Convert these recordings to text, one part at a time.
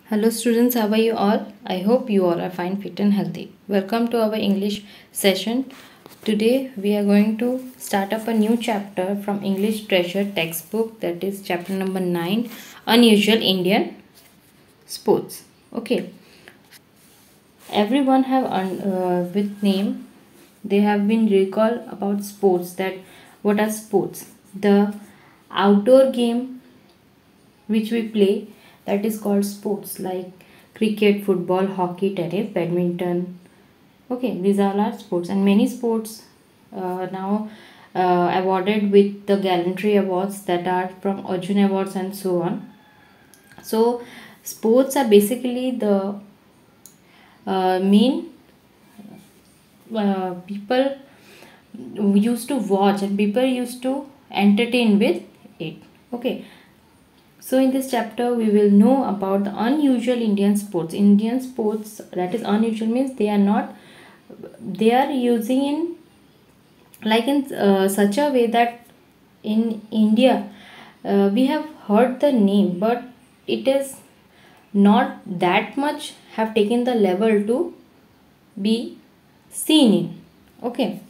Hello students, how are you all? I hope you all are fine, fit and healthy. Welcome to our English session. Today we are going to start up a new chapter from English Treasure textbook, that is chapter number 9, Unusual Indian Sports. Okay. Everyone have with name, they have been recall about sports, that what are sports? The outdoor game which we play, that is called sports, like cricket, football, hockey, tennis, badminton. Okay, these all are sports, and many sports now awarded with the gallantry awards that are from Arjun awards and so on. So sports are basically the main people used to watch and people used to entertain with it. Okay, so in this chapter we will know about the unusual Indian sports. Indian sports, that is unusual, means they are not, they are using in, like in such a way that in India we have heard the name, but it is not that much have taken the level to be seen in. Okay,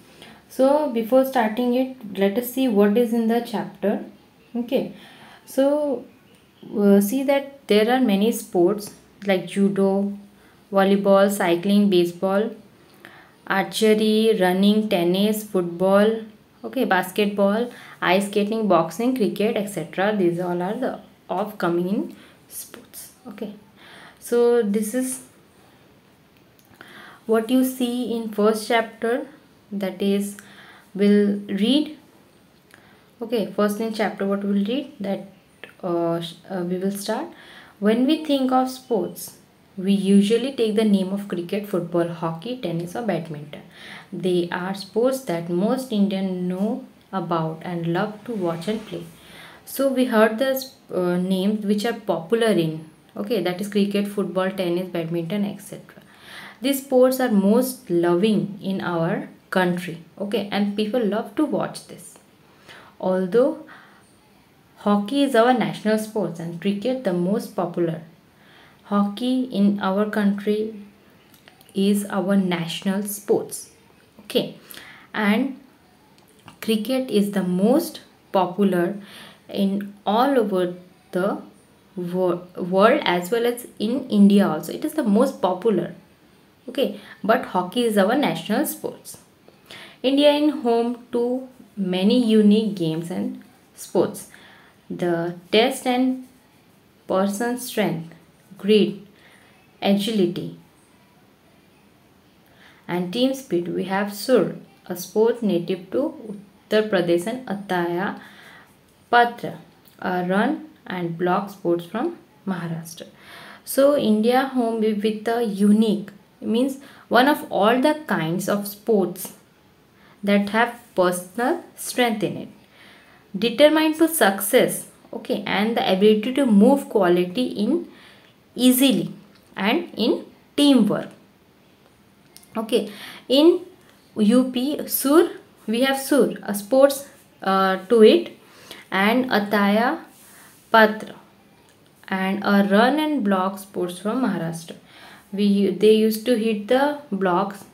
so before starting it, let us see what is in the chapter. Okay, so see that there are many sports like judo, volleyball, cycling, baseball, archery, running, tennis, football, okay, basketball, ice skating, boxing, cricket, etc. These all are the of coming in sports. Okay, so this is what you see in first chapter, that is we'll read. Okay, first in chapter what we'll read, that we will start. When we think of sports, we usually take the name of cricket, football, hockey, tennis or badminton. They are sports that most Indians know about and love to watch and play. So we heard the names which are popular in, okay, that is cricket, football, tennis, badminton, etc. These sports are most loving in our country, okay, and people love to watch this. Although hockey is our national sports and cricket the most popular, hockey in our country is our national sports. Okay, and cricket is the most popular in all over the world as well as in India also. It is the most popular. Okay, but hockey is our national sports. India is home to many unique games and sports. The test and person strength, grit, agility, and team speed. We have Sur, a sport native to Uttar Pradesh, and Ataya Patra, a run and block sports from Maharashtra. So India home with a unique, means one of all the kinds of sports that have personal strength in it, determined to success, okay, and the ability to move quality in easily and in teamwork. Okay, in UP, Sur, we have Sur, a sports to it, and Ataya Patra, and a run and block sports from Maharashtra. They used to hit the blocks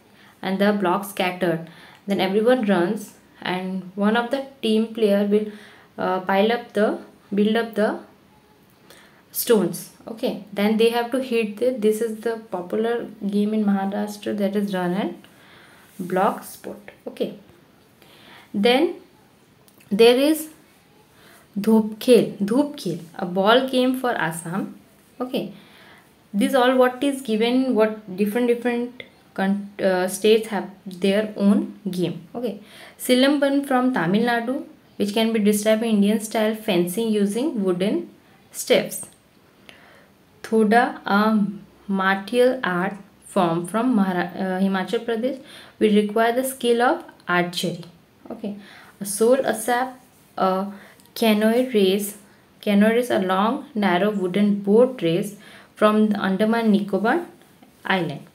and the blocks scattered. Then everyone runs and one of the team player will build up the stones. Okay, then they have to hit this is the popular game in Maharashtra, that is run and block sport. Okay, then there is Dhoop Khel, a ball game for Assam. Okay, this all what is given, what different states have their own game. Okay, Silamban from Tamil Nadu, which can be described in Indian style fencing using wooden steps. Thoda, a martial art form from Himachal Pradesh, will require the skill of archery. Okay, a Sol Asap, a canoe race. Canoe is a long, narrow wooden boat race from the Andaman Nicobar Island.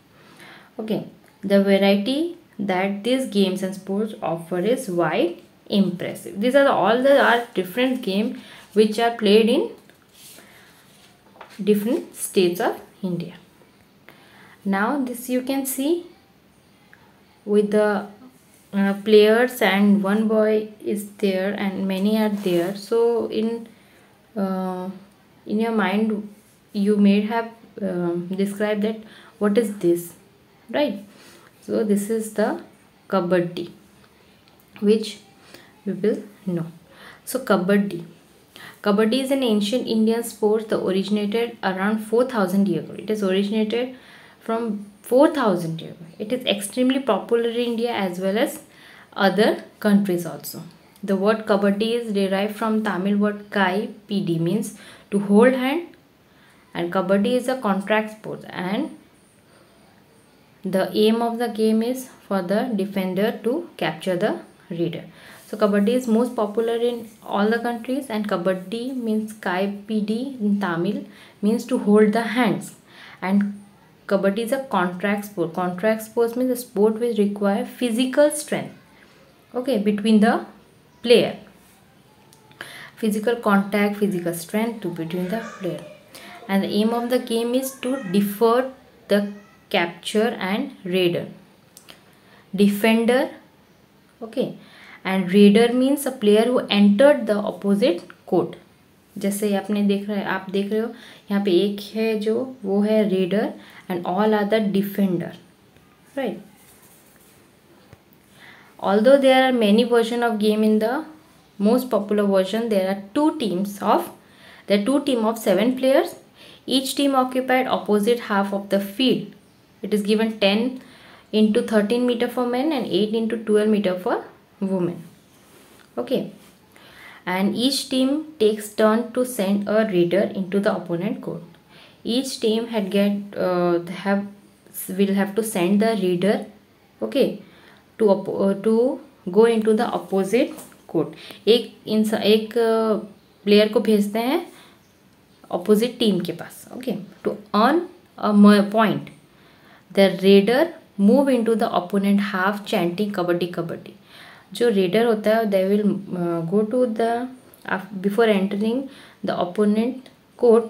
Okay, the variety that these games and sports offer is wide, impressive. These are all the are different games which are played in different states of India. Now this you can see with the players, and one boy is there and many are there. So uh, in your mind you may have described that what is this, right? So this is the kabaddi, which we will know. So kabaddi is an ancient Indian sport that originated around 4000 years ago. It is originated from 4000 years ago. It is extremely popular in India as well as other countries also. The word kabaddi is derived from Tamil word kai pd, means to hold hand, and kabaddi is a contact sport, and the aim of the game is for the defender to capture the reader. So kabaddi is most popular in all the countries, and kabaddi means kai pd in Tamil means to hold the hands, and kabaddi is a contract sport. Contract sports means a sport which require physical strength, okay, between the player. Physical contact, physical strength to between the player, and the aim of the game is to defer the capture and raider. Defender, okay, and raider means a player who entered the opposite court. जैसे आपने देख रहे आप देख रहे हो यहाँ पे एक है जो वो है raider and all are the defender, right. Although there are many versions of game, in the most popular version there are two teams of 7 players. Each team occupied opposite half of the field. It is given 10 into 13 meter for men and 8 into 12 meter for women, okay, and each team takes turn to send a raider into the opponent court. Each team will have to send the raider, okay, to go into the opposite court. एक player को भेजते हैं opposite team के पास, okay, to earn a point. The raider move into the opponent half chanting kabaddi kabaddi. जो raider होता है they will go to the before entering the opponent court,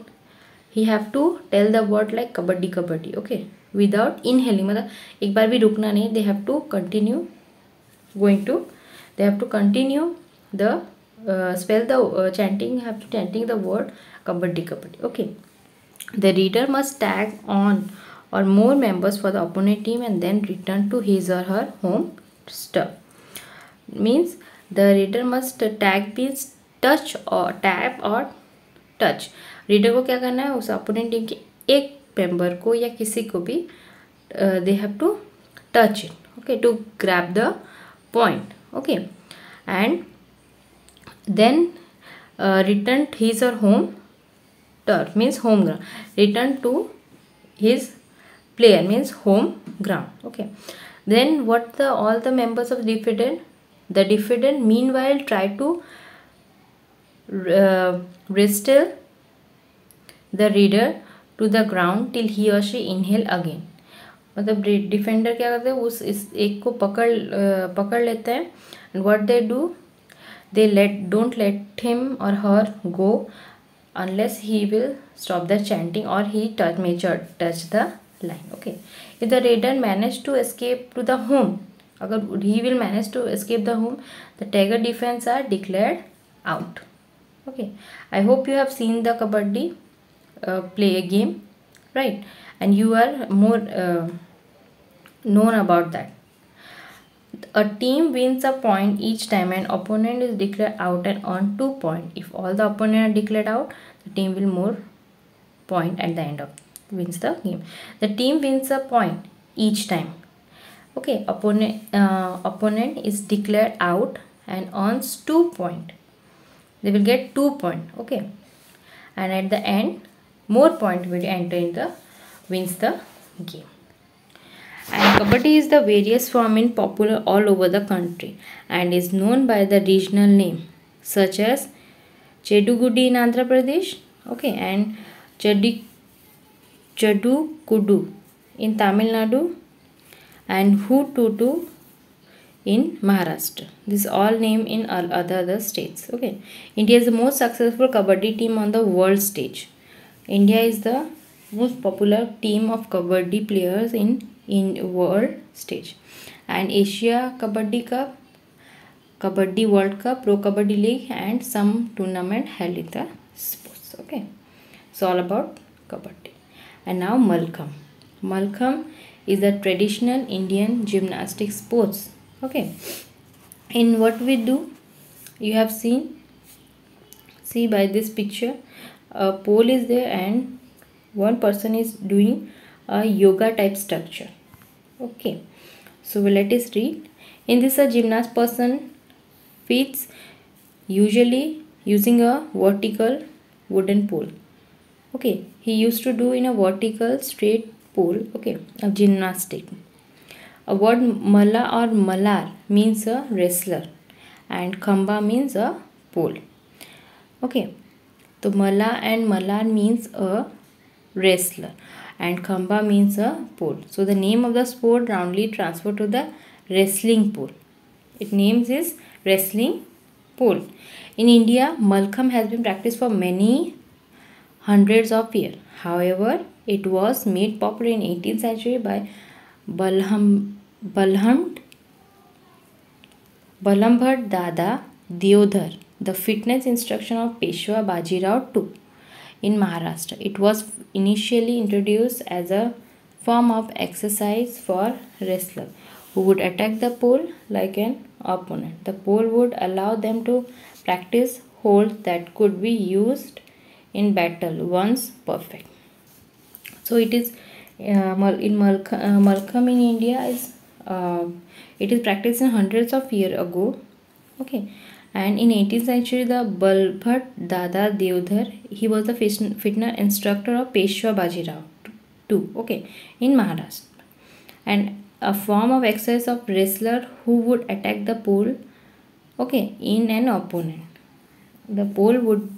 he have to tell the word like kabaddi kabaddi, okay, without inhaling. मतलब एक बार भी रुकना नहीं, they have to continue the spell the chanting the word kabaddi kabaddi, okay. The reader must tag on or more members for the opponent team and then return to his or her home turf. Means the reader must tag means touch or tap or touch. Reader को क्या करना है, उस opponent team के एक member को या किसी को भी they have to touch it, okay, to grab the point, okay, and then return his or home turf means home ground. Return to his player means home ground, okay. Then what all the members of the defendant meanwhile try to wrestle the reader to the ground till he or she inhale again. मतलब defender क्या करते हैं, उस इस एक को पकड़ लेते हैं, and what they do, they don't let him or her go unless he will stop the chanting or he touch the line, okay. If the raider manage to escape to the home, अगर he will manage to escape the home, the tiger defense are declared out, okay. I hope you have seen the kabaddi play game, right, and you are more known about that. A team wins a point each time an opponent is declared out and earn 2 points. If all the opponents are declared out, the team will more point at the end of wins the game. The team wins a point each time, okay. Opponent is declared out and earns 2 points. They will get 2 points, okay, and at the end more point will enter in the wins the game. And kabaddi is the various form in popular all over the country and is known by the regional name such as Chedugudi in Andhra Pradesh, okay, and Chadukudu in Tamil Nadu and Hututu in Maharashtra. These all name in other states, okay. India is the most successful kabaddi team on the world stage. India is the most popular team of kabaddi players in world stage, and Asia Kabaddi Cup, Kabaddi World Cup, Pro Kabaddi League, and some tournament held in the sports. Okay, so all about kabaddi. And now Malkham. Malkham is a traditional Indian gymnastic sports. Okay, in what we do, you have seen, see by this picture, a pole is there and one person is doing a yoga type structure. Okay, so let us read. In this, a gymnast person fits usually using a vertical wooden pole. Okay, he used to do in a vertical straight pole. Okay, of gymnastic. A word mala or malar means a wrestler, and khamba means a pole. Okay, so mala and malar means a wrestler and khamba means a pole. So the name of the sport roundly transferred to the wrestling pole. Its name is wrestling pole. In India, Malkham has been practiced for many hundreds of years. However, it was made popular in 18th century by Balhambhat Dada Deodhar, the fitness instructor of Peshwa Bajirao II in Maharashtra. It was initially introduced as a form of exercise for wrestlers who would attack the pole like an opponent. The pole would allow them to practice holds that could be used in battle once perfect. So it is Malkham in India is it is practiced in hundreds of years ago. Okay, and in 18th century, the Balbhat Dada Deodhar, he was the fitness instructor of Peshwa Bajirao II. Okay, in Maharashtra, and a form of exercise of wrestler who would attack the pole. Okay, in an opponent. The pole would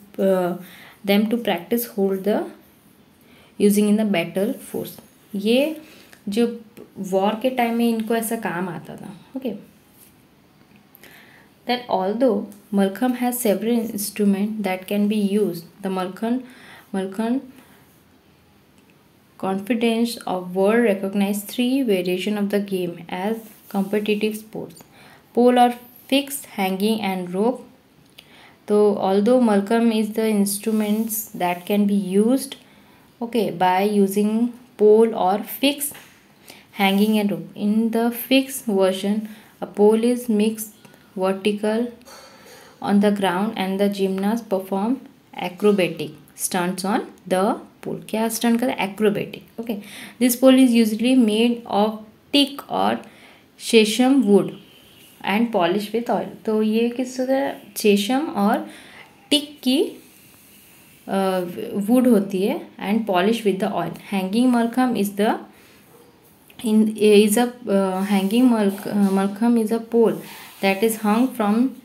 them to practice hold the using in the battle force. ये जो war के time में इनको ऐसा काम आता था. Okay. That although Malkham has several instruments that can be used, the Malkham Confederations of World recognize three variations of the game as competitive sports: pole or fixed, hanging, and rope. So although Malkham is the instruments that can be used, okay, by using pole or fixed, hanging, and rope. In the fixed version, a pole is mixed vertical on the ground and the gymnast perform acrobatic stunts on the pole. क्या stunt करता है? Acrobatic. Okay. This pole is usually made of teak or sesame wood and polished with oil. तो ये किस तरह शेषम और टिक की wood होती है and polished with the oil. Hanging Malkham is the hanging Malkham is a pole that is hung from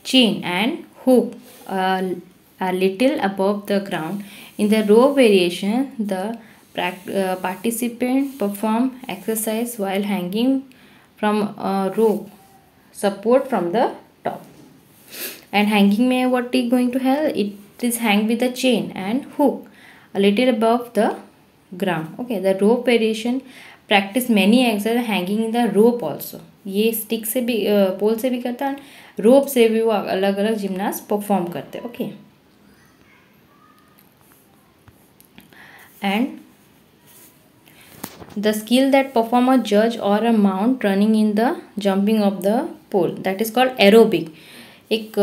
chain and hook a little above the ground. In the rope variation, the participant perform exercise while hanging from a rope support from the top. And hanging में what is going to help? It is hang with the chain and hook a little above the ground. Okay, the rope variation practice many exercises hanging in the rope also. ये stick से भी पोल से भी करता है, रोप से भी वो अलग अलग जिम्नास्ट परफॉर्म करते हैं. Okay, and the skill that perform a judge or a mount running in the jumping of the pole, that is called aerobic. एक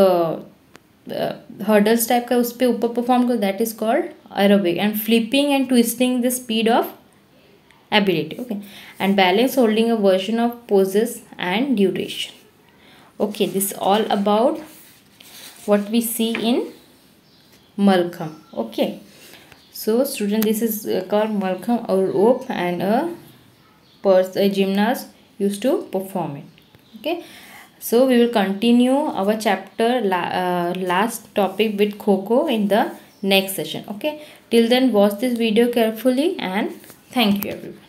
hurdles टाइप का उस पर ऊपर परफॉर्म कर, that is called aerobic. And flipping and twisting the speed of ability. Okay, and balance holding a version of poses and duration. Okay, this is all about what we see in Malkham. Okay, so student, this is called Malkham or rope, and a gymnast used to perform it. Okay, so we will continue our chapter last topic with Kho in the next session. Okay, till then watch this video carefully and thank you everyone.